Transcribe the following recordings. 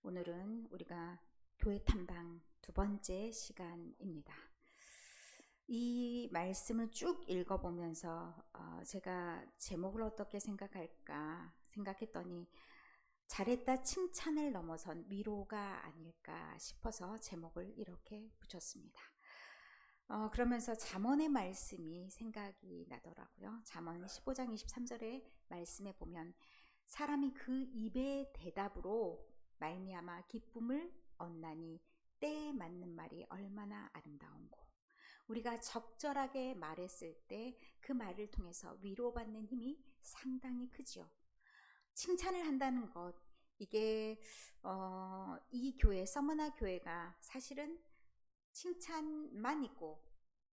오늘은 우리가 교회 탐방 두 번째 시간입니다. 이 말씀을 쭉 읽어보면서 제가 제목을 어떻게 생각할까 생각했더니 잘했다 칭찬을 넘어선 위로가 아닐까 싶어서 제목을 이렇게 붙였습니다. 그러면서 잠언의 말씀이 생각이 나더라고요. 잠언 15장 23절의 말씀에 보면 사람이 그 입의 대답으로 말미암아 기쁨을 얻나니 때에 맞는 말이 얼마나 아름다운고. 우리가 적절하게 말했을 때 그 말을 통해서 위로받는 힘이 상당히 크지요. 칭찬을 한다는 것, 이게 이 교회 서머나 교회가 사실은 칭찬만 있고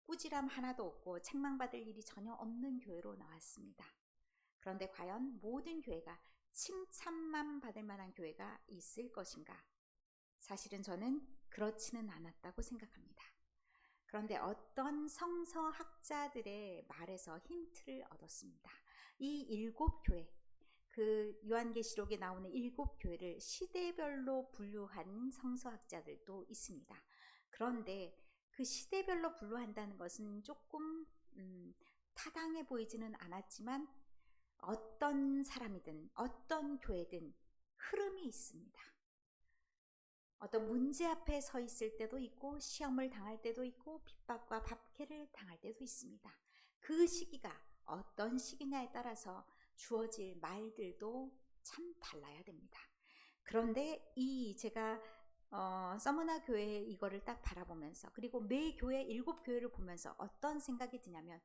꾸지람 하나도 없고 책망받을 일이 전혀 없는 교회로 나왔습니다. 그런데 과연 모든 교회가 칭찬만 받을 만한 교회가 있을 것인가? 사실은 저는 그렇지는 않았다고 생각합니다. 그런데 어떤 성서학자들의 말에서 힌트를 얻었습니다. 이 7교회, 그 요한계시록에 나오는 7교회를 시대별로 분류한 성서학자들도 있습니다. 그런데 그 시대별로 분류한다는 것은 조금 타당해 보이지는 않았지만 어떤 사람이든 어떤 교회든 흐름이 있습니다. 어떤 문제 앞에 서 있을 때도 있고 시험을 당할 때도 있고 핍박과 박해를 당할 때도 있습니다. 그 시기가 어떤 시기냐에 따라서 주어질 말들도 참 달라야 됩니다. 그런데 제가 서머나 교회 이거를 딱 바라보면서 그리고 매 교회 7교회를 보면서 어떤 생각이 드냐면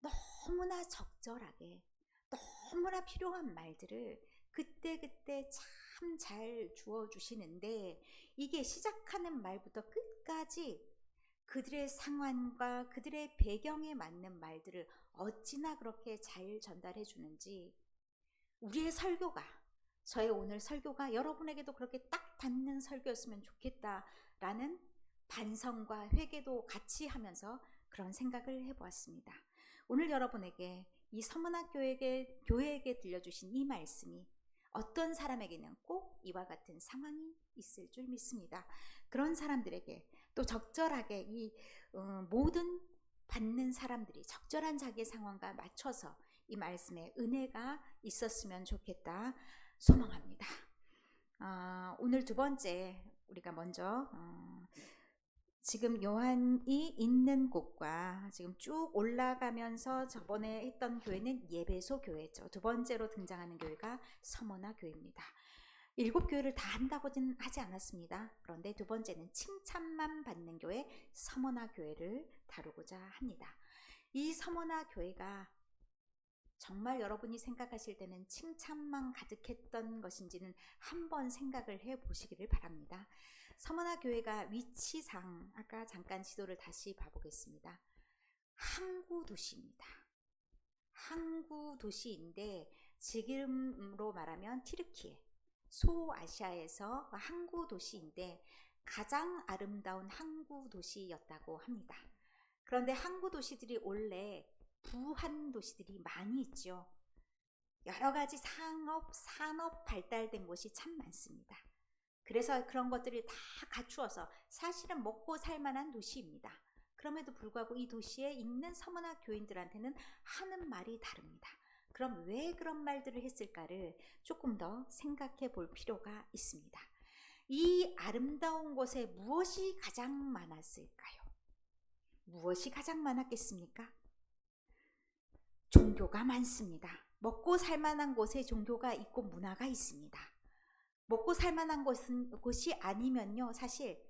너무나 적절하게 너무나 필요한 말들을 그때그때 참 잘 주어주시는데 이게 시작하는 말부터 끝까지 그들의 상황과 그들의 배경에 맞는 말들을 어찌나 그렇게 잘 전달해 주는지 우리의 설교가 저의 오늘 설교가 여러분에게도 그렇게 딱 닿는 설교였으면 좋겠다라는 반성과 회개도 같이 하면서 그런 생각을 해보았습니다. 오늘 여러분에게 이 서머나 교회에게 들려주신 이 말씀이 어떤 사람에게는 꼭 이와 같은 상황이 있을 줄 믿습니다. 그런 사람들에게 또 적절하게 이 모든 받는 사람들이 적절한 자기의 상황과 맞춰서 이 말씀에 은혜가 있었으면 좋겠다 소망합니다. 오늘 두 번째 우리가 먼저 지금 요한이 있는 곳과 지금 쭉 올라가면서 저번에 했던 교회는 예배소 교회죠. 두 번째로 등장하는 교회가 서머나 교회입니다. 7교회를 다 한다고는 하지 않았습니다. 그런데 두 번째는 칭찬만 받는 교회 서머나 교회를 다루고자 합니다. 이 서머나 교회가 정말 여러분이 생각하실 때는 칭찬만 가득했던 것인지는 한번 생각을 해보시기를 바랍니다. 서머나 교회가 위치상 아까 잠깐 지도를 다시 봐보겠습니다. 항구 도시입니다. 항구 도시인데 지금으로 말하면 튀르키예, 소아시아에서 항구 도시인데 가장 아름다운 항구 도시였다고 합니다. 그런데 항구 도시들이 원래 부한 도시들이 많이 있죠. 여러 가지 산업 발달된 곳이 참 많습니다. 그래서 그런 것들을 다 갖추어서 사실은 먹고 살만한 도시입니다. 그럼에도 불구하고 이 도시에 있는 서머나 교인들한테는 하는 말이 다릅니다. 그럼 왜 그런 말들을 했을까를 조금 더 생각해 볼 필요가 있습니다. 이 아름다운 곳에 무엇이 가장 많았을까요? 무엇이 가장 많았겠습니까? 종교가 많습니다. 먹고 살만한 곳에 종교가 있고 문화가 있습니다. 먹고 살만한 곳이 아니면요 사실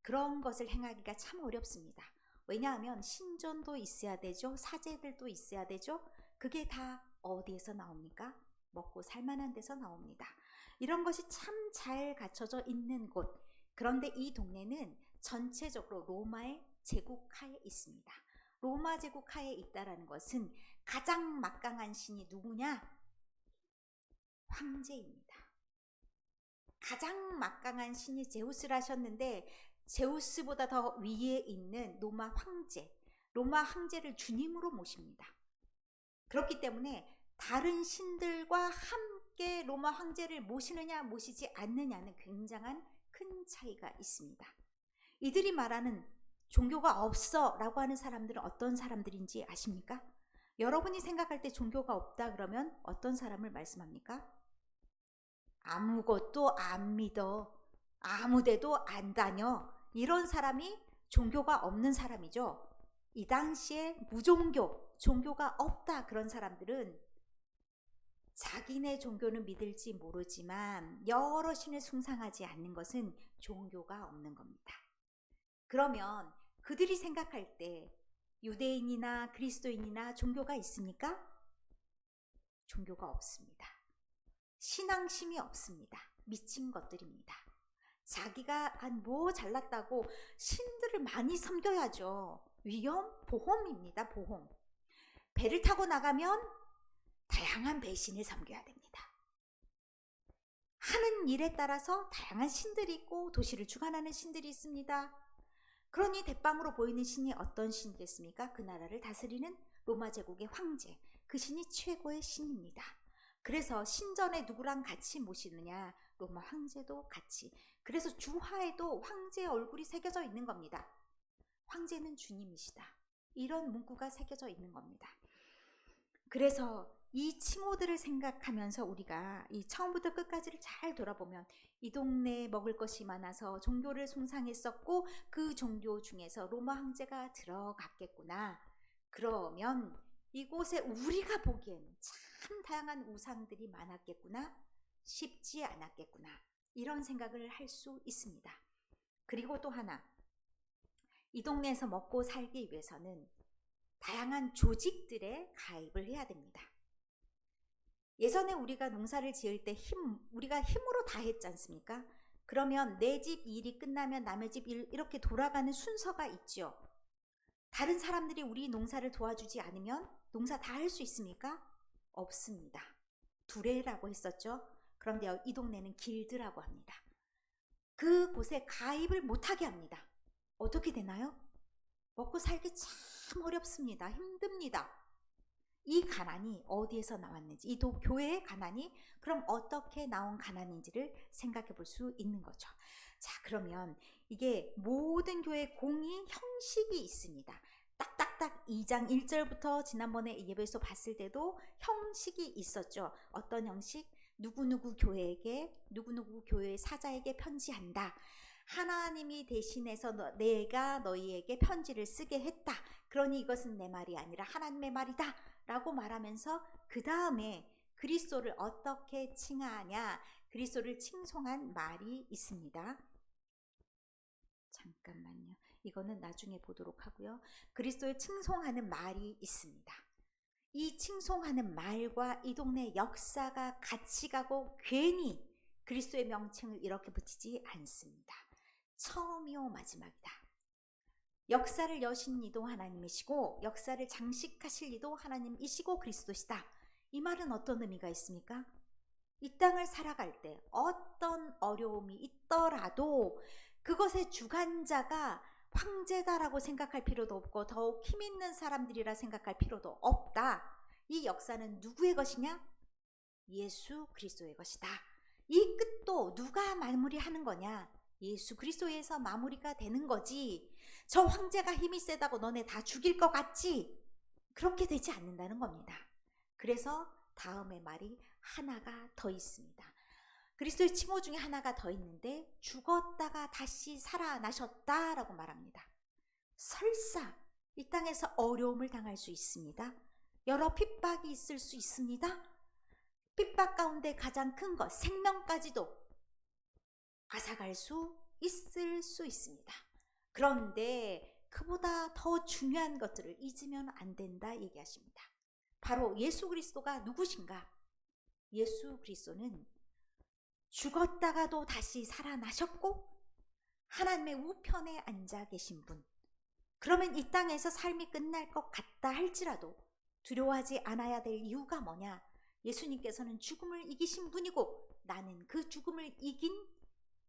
그런 것을 행하기가 참 어렵습니다. 왜냐하면 신전도 있어야 되죠. 사제들도 있어야 되죠. 그게 다 어디에서 나옵니까? 먹고 살만한 데서 나옵니다. 이런 것이 참 잘 갖춰져 있는 곳. 그런데 이 동네는 전체적으로 로마의 제국하에 있습니다. 로마 제국하에 있다라는 것은 가장 막강한 신이 누구냐? 황제입니다. 가장 막강한 신이 제우스라셨는데 제우스보다 더 위에 있는 로마 황제를 주님으로 모십니다. 그렇기 때문에 다른 신들과 함께 쉽게 로마 황제를 모시느냐 모시지 않느냐는 굉장한 큰 차이가 있습니다. 이들이 말하는 종교가 없어 라고 하는 사람들은 어떤 사람들인지 아십니까? 여러분이 생각할 때 종교가 없다 그러면 어떤 사람을 말씀합니까? 아무것도 안 믿어, 아무데도 안 다녀, 이런 사람이 종교가 없는 사람이죠. 이 당시에 무종교, 종교가 없다 그런 사람들은 자기네 종교는 믿을지 모르지만 여러 신을 숭상하지 않는 것은 종교가 없는 겁니다. 그러면 그들이 생각할 때 유대인이나 그리스도인이나 종교가 있습니까? 종교가 없습니다. 신앙심이 없습니다. 미친 것들입니다. 자기가 뭐 잘났다고 신들을 많이 섬겨야죠. 위험, 보험입니다. 보험. 배를 타고 나가면 다양한 배신을 섬겨야 됩니다. 하는 일에 따라서 다양한 신들이 있고 도시를 주관하는 신들이 있습니다. 그러니 대빵으로 보이는 신이 어떤 신이겠습니까? 그 나라를 다스리는 로마 제국의 황제, 그 신이 최고의 신입니다. 그래서 신전에 누구랑 같이 모시느냐? 로마 황제도 같이. 그래서 주화에도 황제의 얼굴이 새겨져 있는 겁니다. 황제는 주님이시다. 이런 문구가 새겨져 있는 겁니다. 그래서 이 칭호들을 생각하면서 우리가 이 처음부터 끝까지를 잘 돌아보면 이 동네에 먹을 것이 많아서 종교를 숭상했었고 그 종교 중에서 로마 황제가 들어갔겠구나. 그러면 이곳에 우리가 보기엔 참 다양한 우상들이 많았겠구나. 쉽지 않았겠구나. 이런 생각을 할 수 있습니다. 그리고 또 하나, 이 동네에서 먹고 살기 위해서는 다양한 조직들에 가입을 해야 됩니다. 예전에 우리가 농사를 지을 때 우리가 힘으로 다 했지 않습니까? 그러면 내 집 일이 끝나면 남의 집 일 이렇게 돌아가는 순서가 있죠. 다른 사람들이 우리 농사를 도와주지 않으면 농사 다 할 수 있습니까? 없습니다. 두레라고 했었죠. 그런데 이 동네는 길드라고 합니다. 그곳에 가입을 못하게 합니다. 어떻게 되나요? 먹고 살기 참 어렵습니다. 힘듭니다. 이 가난이 어디에서 나왔는지, 이 교회의 가난이 그럼 어떻게 나온 가난인지를 생각해 볼 수 있는 거죠. 자, 그러면 이게 모든 교회 공의 형식이 있습니다. 딱딱딱 2장 1절부터 지난번에 예배에서 봤을 때도 형식이 있었죠. 어떤 형식? 누구누구 교회에게, 누구누구 교회 사자에게 편지한다. 하나님이 대신해서 내가 너희에게 편지를 쓰게 했다. 그러니 이것은 내 말이 아니라 하나님의 말이다 라고 말하면서 그 다음에 그리스도를 어떻게 칭하냐, 그리스도를 칭송한 말이 있습니다. 잠깐만요. 이거는 나중에 보도록 하고요. 그리스도를 칭송하는 말이 있습니다. 이 칭송하는 말과 이 동네 역사가 같이 가고 괜히 그리스도의 명칭을 이렇게 붙이지 않습니다. 처음이요 마지막이다. 역사를 여신 이도 하나님이시고 역사를 장식하실 이도 하나님이시고 그리스도시다. 이 말은 어떤 의미가 있습니까? 이 땅을 살아갈 때 어떤 어려움이 있더라도 그것의 주관자가 황제다라고 생각할 필요도 없고 더욱 힘 있는 사람들이라 생각할 필요도 없다. 이 역사는 누구의 것이냐? 예수 그리스도의 것이다. 이 끝도 누가 마무리하는 거냐? 예수 그리스도에서 마무리가 되는 거지. 저 황제가 힘이 세다고 너네 다 죽일 것 같지? 그렇게 되지 않는다는 겁니다. 그래서 다음의 말이 하나가 더 있습니다. 그리스도의 칭호 중에 하나가 더 있는데 죽었다가 다시 살아나셨다라고 말합니다. 설사 이 땅에서 어려움을 당할 수 있습니다. 여러 핍박이 있을 수 있습니다. 핍박 가운데 가장 큰 것, 생명까지도 앗아갈 수 있을 수 있습니다. 그런데 그보다 더 중요한 것들을 잊으면 안 된다 얘기하십니다. 바로 예수 그리스도가 누구신가? 예수 그리스도는 죽었다가도 다시 살아나셨고 하나님의 우편에 앉아 계신 분. 그러면 이 땅에서 삶이 끝날 것 같다 할지라도 두려워하지 않아야 될 이유가 뭐냐? 예수님께서는 죽음을 이기신 분이고 나는 그 죽음을 이긴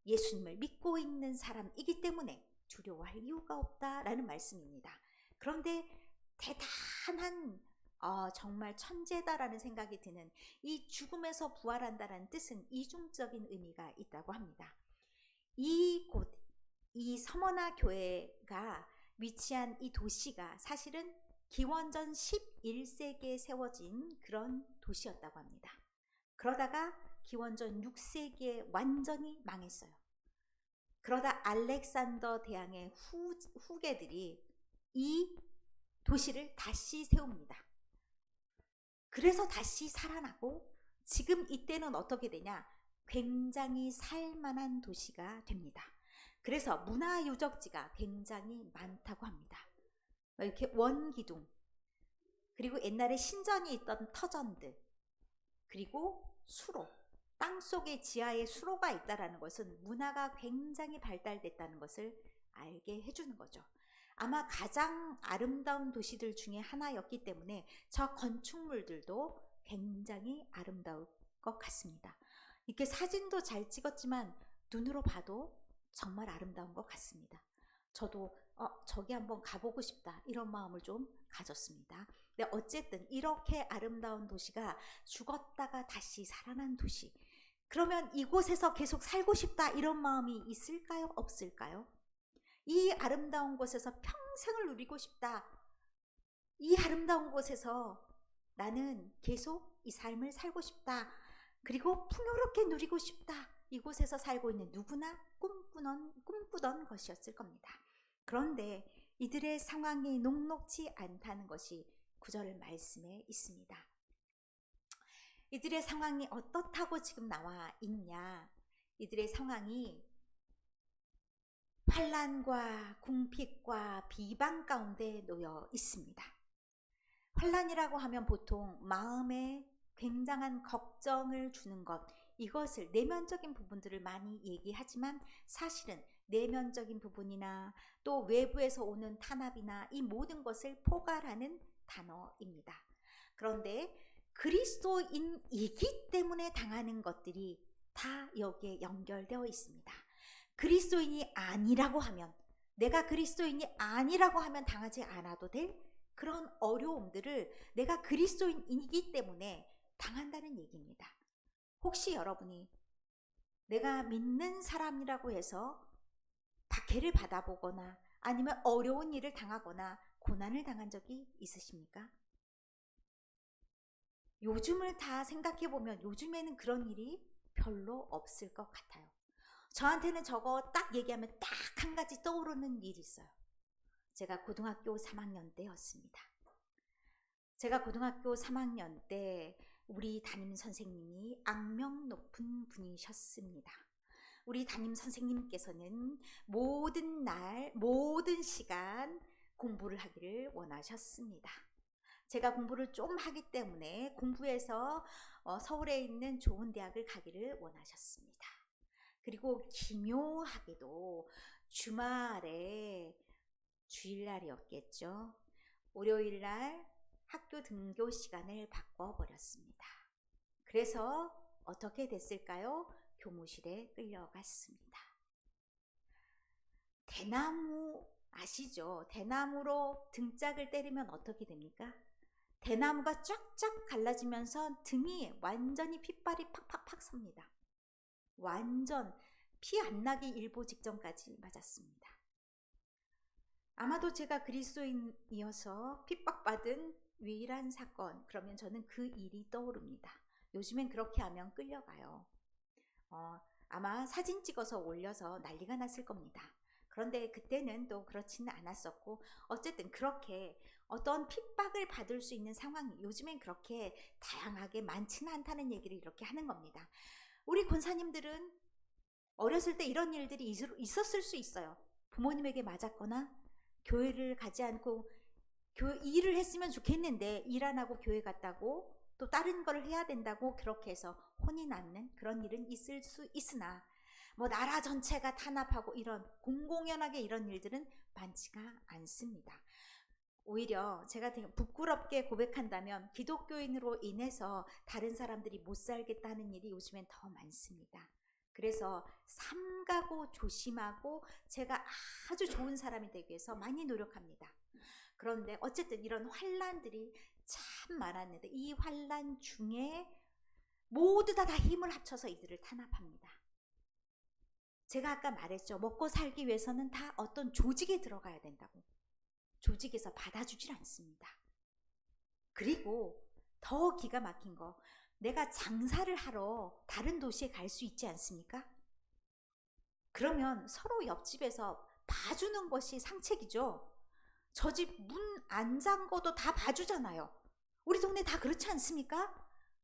예수님을 믿고 있는 사람이기 때문에 두려워할 이유가 없다라는 말씀입니다. 그런데 대단한 정말 천재다라는 생각이 드는, 이 죽음에서 부활한다라는 뜻은 이중적인 의미가 있다고 합니다. 이 서머나 교회가 위치한 이 도시가 사실은 기원전 11세기에 세워진 그런 도시였다고 합니다. 그러다가 기원전 6세기에 완전히 망했어요. 그러다 알렉산더 대왕의 후계들이 이 도시를 다시 세웁니다. 그래서 다시 살아나고 지금 이때는 어떻게 되냐? 굉장히 살만한 도시가 됩니다. 그래서 문화유적지가 굉장히 많다고 합니다. 이렇게 원기둥, 그리고 옛날에 신전이 있던 터전들, 그리고 수로, 땅속의 지하에 수로가 있다는 것은 문화가 굉장히 발달됐다는 것을 알게 해주는 거죠. 아마 가장 아름다운 도시들 중에 하나였기 때문에 저 건축물들도 굉장히 아름다울 것 같습니다. 이렇게 사진도 잘 찍었지만 눈으로 봐도 정말 아름다운 것 같습니다. 저도 저기 한번 가보고 싶다 이런 마음을 좀 가졌습니다. 근데 어쨌든 이렇게 아름다운 도시가 죽었다가 다시 살아난 도시, 그러면 이곳에서 계속 살고 싶다 이런 마음이 있을까요? 없을까요? 이 아름다운 곳에서 평생을 누리고 싶다, 이 아름다운 곳에서 나는 계속 이 삶을 살고 싶다, 그리고 풍요롭게 누리고 싶다, 이곳에서 살고 있는 누구나 꿈꾸던 것이었을 겁니다. 그런데 이들의 상황이 녹록지 않다는 것이 9절 말씀에 있습니다. 이들의 상황이 어떻다고 지금 나와 있냐? 이들의 상황이 환난과 궁핍과 비방 가운데 놓여 있습니다. 환난이라고 하면 보통 마음에 굉장한 걱정을 주는 것, 이것을 내면적인 부분들을 많이 얘기하지만 사실은 내면적인 부분이나 또 외부에서 오는 탄압이나 이 모든 것을 포괄하는 단어입니다. 그런데 그리스도인이기 때문에 당하는 것들이 다 여기에 연결되어 있습니다. 그리스도인이 아니라고 하면, 내가 그리스도인이 아니라고 하면 당하지 않아도 될 그런 어려움들을 내가 그리스도인이기 때문에 당한다는 얘기입니다. 혹시 여러분이 내가 믿는 사람이라고 해서 박해를 받아보거나 아니면 어려운 일을 당하거나 고난을 당한 적이 있으십니까? 요즘을 다 생각해보면 요즘에는 그런 일이 별로 없을 것 같아요. 저한테는 저거 딱 얘기하면 딱 한 가지 떠오르는 일이 있어요. 제가 고등학교 3학년 때였습니다. 제가 고등학교 3학년 때 우리 담임 선생님이 악명 높은 분이셨습니다. 우리 담임 선생님께서는 모든 날, 모든 시간 공부를 하기를 원하셨습니다. 제가 공부를 좀 하기 때문에 공부해서 서울에 있는 좋은 대학을 가기를 원하셨습니다. 그리고 기묘하게도 주말에, 주일날이었겠죠. 월요일날 학교 등교 시간을 바꿔버렸습니다. 그래서 어떻게 됐을까요? 교무실에 끌려갔습니다. 대나무 아시죠? 대나무로 등짝을 때리면 어떻게 됩니까? 대나무가 쫙쫙 갈라지면서 등이 완전히 핏발이 팍팍팍 섭니다. 완전 피 안 나기 일보 직전까지 맞았습니다. 아마도 제가 그리스도인이어서 핍박받은 유일한 사건, 그러면 저는 그 일이 떠오릅니다. 요즘엔 그렇게 하면 끌려가요. 아마 사진 찍어서 올려서 난리가 났을 겁니다. 그런데 그때는 또 그렇지는 않았었고, 어쨌든 그렇게 어떤 핍박을 받을 수 있는 상황이 요즘엔 그렇게 다양하게 많지는 않다는 얘기를 이렇게 하는 겁니다. 우리 권사님들은 어렸을 때 이런 일들이 있었을 수 있어요. 부모님에게 맞았거나 교회를 가지 않고 일을 했으면 좋겠는데 일 안 하고 교회 갔다고 또 다른 걸 해야 된다고 그렇게 해서 혼이 났는 그런 일은 있을 수 있으나 뭐 나라 전체가 탄압하고 이런 공공연하게 이런 일들은 많지가 않습니다. 오히려 제가 부끄럽게 고백한다면 기독교인으로 인해서 다른 사람들이 못 살겠다는 일이 요즘엔 더 많습니다. 그래서 삼가고 조심하고 제가 아주 좋은 사람이 되기 위해서 많이 노력합니다. 그런데 어쨌든 이런 환난들이 참 많았는데 이 환난 중에 모두 다 힘을 합쳐서 이들을 탄압합니다. 제가 아까 말했죠. 먹고 살기 위해서는 다 어떤 조직에 들어가야 된다고. 조직에서 받아주질 않습니다. 그리고 더 기가 막힌 거, 내가 장사를 하러 다른 도시에 갈 수 있지 않습니까? 그러면 서로 옆집에서 봐주는 것이 상책이죠. 저 집 문 안 잠궈도 다 봐주잖아요. 우리 동네 다 그렇지 않습니까?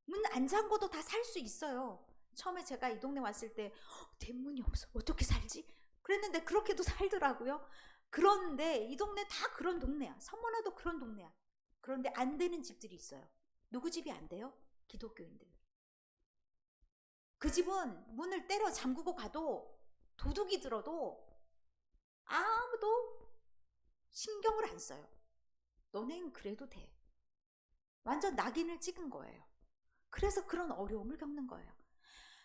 문 안 잠궈도 다 살 수 있어요. 처음에 제가 이 동네 왔을 때 대문이 없어, 어떻게 살지? 그랬는데 그렇게도 살더라고요. 그런데 이 동네 다 그런 동네야. 서머나도 그런 동네야. 그런데 안 되는 집들이 있어요. 누구 집이 안 돼요? 기독교인들. 그 집은 문을 때려 잠그고 가도, 도둑이 들어도 아무도 신경을 안 써요. 너넨 그래도 돼. 완전 낙인을 찍은 거예요. 그래서 그런 어려움을 겪는 거예요.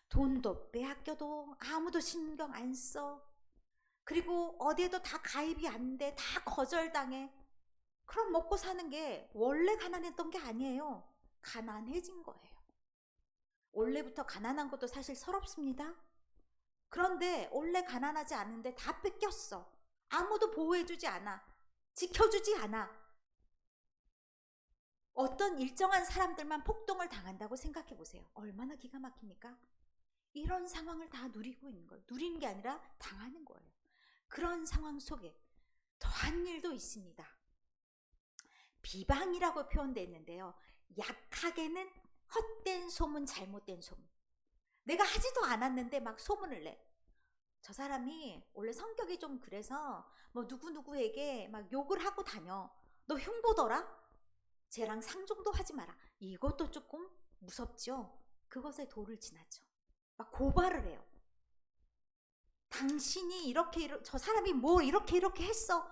돈도 빼앗겨도 아무도 신경 안 써. 그리고 어디에도 다 가입이 안 돼. 다 거절당해. 그럼 먹고 사는 게 원래 가난했던 게 아니에요. 가난해진 거예요. 원래부터 가난한 것도 사실 서럽습니다. 그런데 원래 가난하지 않은데 다 뺏겼어. 아무도 보호해주지 않아. 지켜주지 않아. 어떤 일정한 사람들만 폭동을 당한다고 생각해 보세요. 얼마나 기가 막힙니까? 이런 상황을 다 누리고 있는 거예요. 누리는 게 아니라 당하는 거예요. 그런 상황 속에 더한 일도 있습니다. 비방이라고 표현되어 있는데요. 약하게는 헛된 소문, 잘못된 소문. 내가 하지도 않았는데 막 소문을 내. 저 사람이 원래 성격이 좀 그래서 뭐 누구누구에게 막 욕을 하고 다녀. 너 흉보더라? 쟤랑 상종도 하지 마라. 이것도 조금 무섭죠? 그것에 도를 지나죠. 막 고발을 해요. 당신이 이렇게, 저 사람이 뭐 이렇게 했어.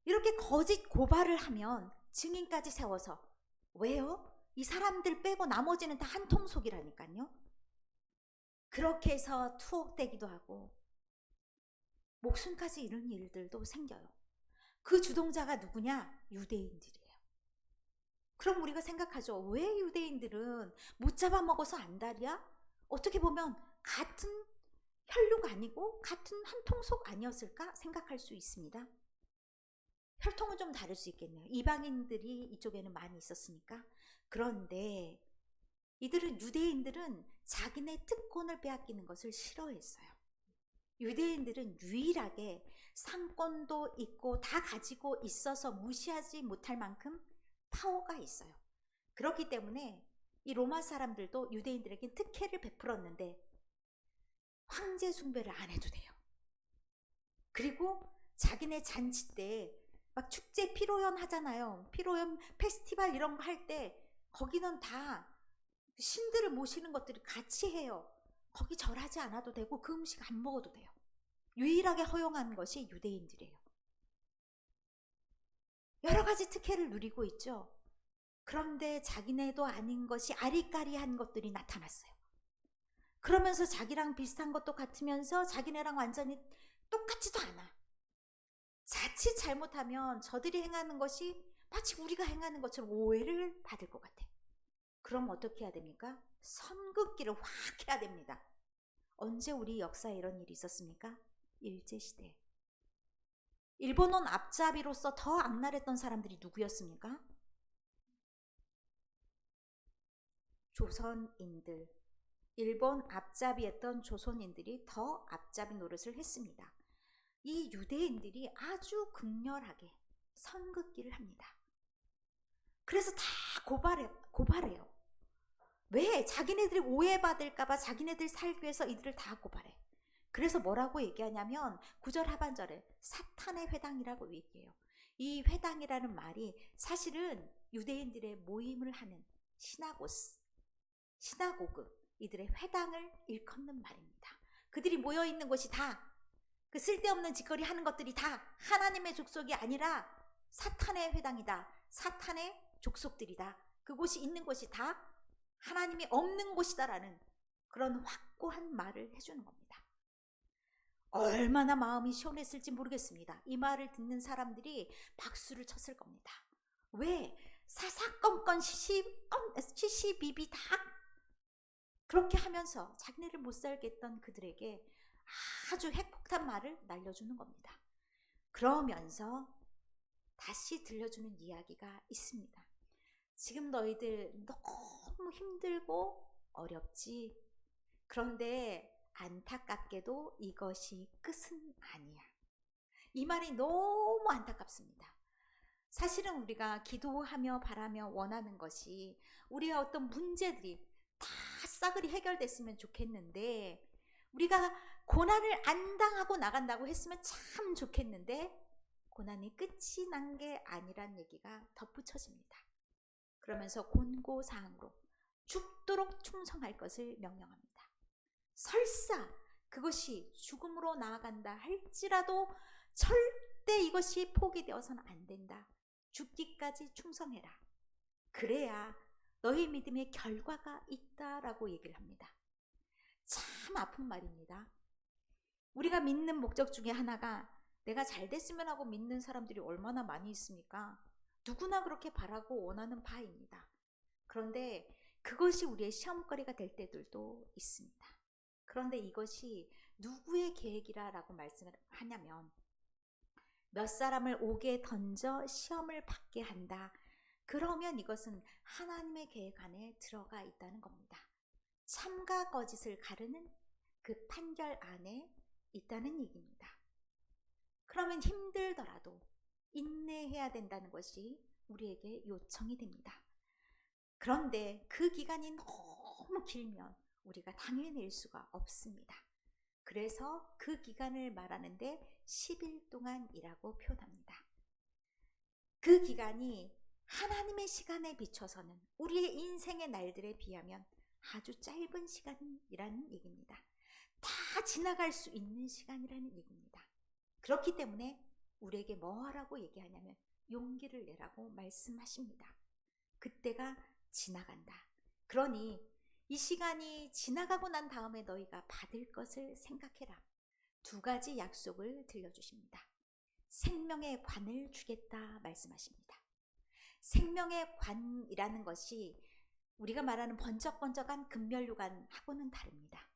이렇게 거짓 고발을 하면 증인까지 세워서. 왜요? 이 사람들 빼고 나머지는 다 한통속이라니까요. 그렇게 해서 투옥되기도 하고 목숨까지 잃은 일들도 생겨요. 그 주동자가 누구냐? 유대인들이에요. 그럼 우리가 생각하죠. 왜 유대인들은 못 잡아먹어서 안달이야? 어떻게 보면 같은 혈육 아니고 같은 한통속 아니었을까 생각할 수 있습니다. 혈통은 좀 다를 수 있겠네요. 이방인들이 이쪽에는 많이 있었으니까. 그런데 유대인들은 자기네 특권을 빼앗기는 것을 싫어했어요. 유대인들은 유일하게 상권도 있고 다 가지고 있어서 무시하지 못할 만큼 파워가 있어요. 그렇기 때문에 이 로마 사람들도 유대인들에게 특혜를 베풀었는데 황제 숭배를 안 해도 돼요. 그리고 자기네 잔치 때 막 축제 피로연 하잖아요. 피로연 페스티벌 이런 거 할 때 거기는 다 신들을 모시는 것들을 같이 해요. 거기 절하지 않아도 되고 그 음식 안 먹어도 돼요. 유일하게 허용한 것이 유대인들이에요. 여러 가지 특혜를 누리고 있죠. 그런데 자기네도 아닌 것이 아리까리한 것들이 나타났어요. 그러면서 자기랑 비슷한 것도 같으면서 자기네랑 완전히 똑같지도 않아. 자칫 잘못하면 저들이 행하는 것이 마치 우리가 행하는 것처럼 오해를 받을 것 같아. 그럼 어떻게 해야 됩니까? 선긋기를 확 해야 됩니다. 언제 우리 역사에 이런 일이 있었습니까? 일제시대. 일본은 앞잡이로서 더 악랄했던 사람들이 누구였습니까? 조선인들. 일본 앞잡이였던 조선인들이 더 앞잡이 노릇을 했습니다. 이 유대인들이 아주 극렬하게 선긋기를 합니다. 그래서 다 고발해요. 왜? 자기네들이 오해받을까봐 자기네들 살기 위해서 이들을 다 고발해. 그래서 뭐라고 얘기하냐면 9절 하반절에 사탄의 회당이라고 얘기해요. 이 회당이라는 말이 사실은 유대인들의 모임을 하는 시나고그, 이들의 회당을 일컫는 말입니다. 그들이 모여있는 곳이 다 그 쓸데없는 짓거리 하는 것들이 다 하나님의 족속이 아니라 사탄의 회당이다. 사탄의 족속들이다. 그곳이 있는 곳이 다 하나님이 없는 곳이다라는 그런 확고한 말을 해주는 겁니다. 얼마나 마음이 시원했을지 모르겠습니다. 이 말을 듣는 사람들이 박수를 쳤을 겁니다. 왜? 사사건건 시시비비 다 그렇게 하면서 자기네를 못 살게 했던 그들에게 아주 핵폭탄 말을 날려주는 겁니다. 그러면서 다시 들려주는 이야기가 있습니다. 지금 너희들 너무 힘들고 어렵지. 그런데 안타깝게도 이것이 끝은 아니야. 이 말이 너무 안타깝습니다. 사실은 우리가 기도하며 바라며 원하는 것이 우리의 어떤 문제들이 다 싸그리 해결됐으면 좋겠는데, 우리가 고난을 안 당하고 나간다고 했으면 참 좋겠는데, 고난이 끝이 난 게 아니란 얘기가 덧붙여집니다. 그러면서 권고사항으로 죽도록 충성할 것을 명령합니다. 설사 그것이 죽음으로 나아간다 할지라도 절대 이것이 포기되어서는 안 된다. 죽기까지 충성해라. 그래야 너희 믿음의 결과가 있다라고 얘기를 합니다. 참 아픈 말입니다. 우리가 믿는 목적 중에 하나가 내가 잘 됐으면 하고 믿는 사람들이 얼마나 많이 있습니까? 누구나 그렇게 바라고 원하는 바입니다. 그런데 그것이 우리의 시험거리가 될 때들도 있습니다. 그런데 이것이 누구의 계획이라고 말씀을 하냐면, 몇 사람을 옥에 던져 시험을 받게 한다. 그러면 이것은 하나님의 계획 안에 들어가 있다는 겁니다. 참과 거짓을 가르는 그 판결 안에 있다는 얘기입니다. 그러면 힘들더라도 인내해야 된다는 것이 우리에게 요청이 됩니다. 그런데 그 기간이 너무 길면 우리가 당해낼 수가 없습니다. 그래서 그 기간을 말하는데 10일 동안이라고 표현합니다. 그 기간이 하나님의 시간에 비춰서는 우리의 인생의 날들에 비하면 아주 짧은 시간이라는 얘기입니다. 다 지나갈 수 있는 시간이라는 얘기입니다. 그렇기 때문에 우리에게 뭐 하라고 얘기하냐면 용기를 내라고 말씀하십니다. 그때가 지나간다. 그러니 이 시간이 지나가고 난 다음에 너희가 받을 것을 생각해라. 두 가지 약속을 들려주십니다. 생명의 관을 주겠다 말씀하십니다. 생명의 관이라는 것이 우리가 말하는 번쩍번쩍한 금면류관하고는 다릅니다.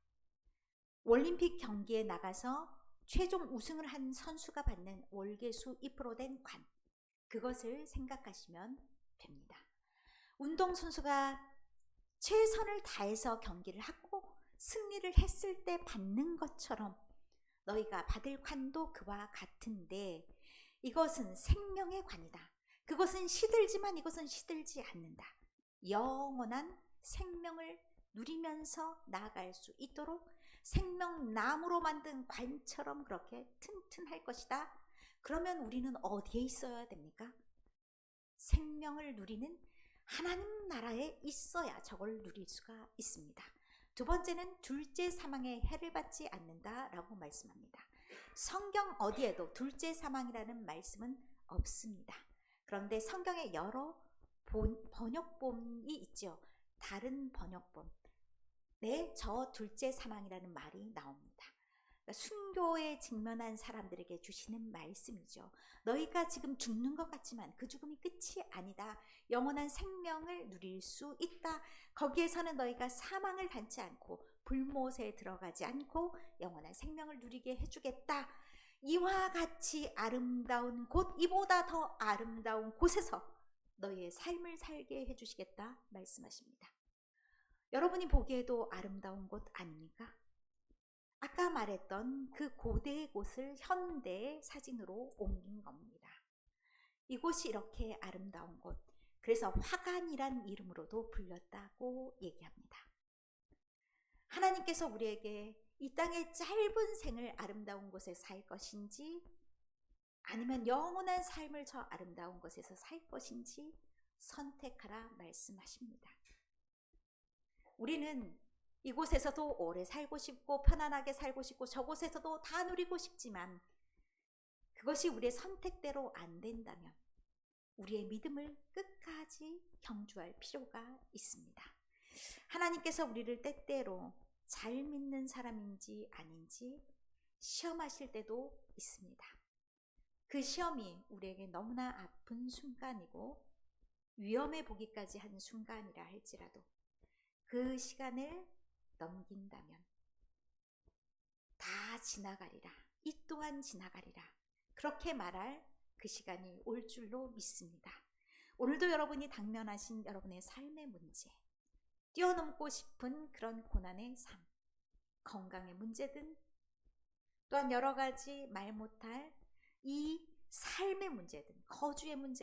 올림픽 경기에 나가서 최종 우승을 한 선수가 받는 월계수 2% 된 관, 그것을 생각하시면 됩니다. 운동선수가 최선을 다해서 경기를 하고 승리를 했을 때 받는 것처럼 너희가 받을 관도 그와 같은데, 이것은 생명의 관이다. 그것은 시들지만 이것은 시들지 않는다. 영원한 생명을 누리면서 나아갈 수 있도록 생명나무로 만든 관처럼 그렇게 튼튼할 것이다. 그러면 우리는 어디에 있어야 됩니까? 생명을 누리는 하나님 나라에 있어야 저걸 누릴 수가 있습니다. 두 번째는 둘째 사망의 해를 받지 않는다라고 말씀합니다. 성경 어디에도 둘째 사망이라는 말씀은 없습니다. 그런데 성경에 여러 번역본이 있죠. 다른 번역본, 네, 저 둘째 사망이라는 말이 나옵니다. 순교에 직면한 사람들에게 주시는 말씀이죠. 너희가 지금 죽는 것 같지만 그 죽음이 끝이 아니다. 영원한 생명을 누릴 수 있다. 거기에서는 너희가 사망을 당치 않고 불못에 들어가지 않고 영원한 생명을 누리게 해주겠다. 이와 같이 아름다운 곳, 이보다 더 아름다운 곳에서 너희의 삶을 살게 해주시겠다 말씀하십니다. 여러분이 보기에도 아름다운 곳 아닙니까? 아까 말했던 그 고대의 곳을 현대의 사진으로 옮긴 겁니다. 이곳이 이렇게 아름다운 곳, 그래서 화관이란 이름으로도 불렸다고 얘기합니다. 하나님께서 우리에게 이 땅의 짧은 생을 아름다운 곳에 살 것인지, 아니면 영원한 삶을 저 아름다운 곳에서 살 것인지 선택하라 말씀하십니다. 우리는 이곳에서도 오래 살고 싶고 편안하게 살고 싶고 저곳에서도 다 누리고 싶지만, 그것이 우리의 선택대로 안 된다면 우리의 믿음을 끝까지 경주할 필요가 있습니다. 하나님께서 우리를 때때로 잘 믿는 사람인지 아닌지 시험하실 때도 있습니다. 그 시험이 우리에게 너무나 아픈 순간이고 위험해 보기까지 한 순간이라 할지라도 그 시간을 넘긴다면 다 지나가리라. 이 또한 지나가리라. 그렇게 말할 그 시간이 올 줄로 믿습니다. 오늘도 여러분이 당면하신 여러분의 삶의 문제, 뛰어넘고 싶은 그런 고난의 삶, 건강의 문제든 또한 여러 가지 말 못할 이 삶의 문제든 거주의 문제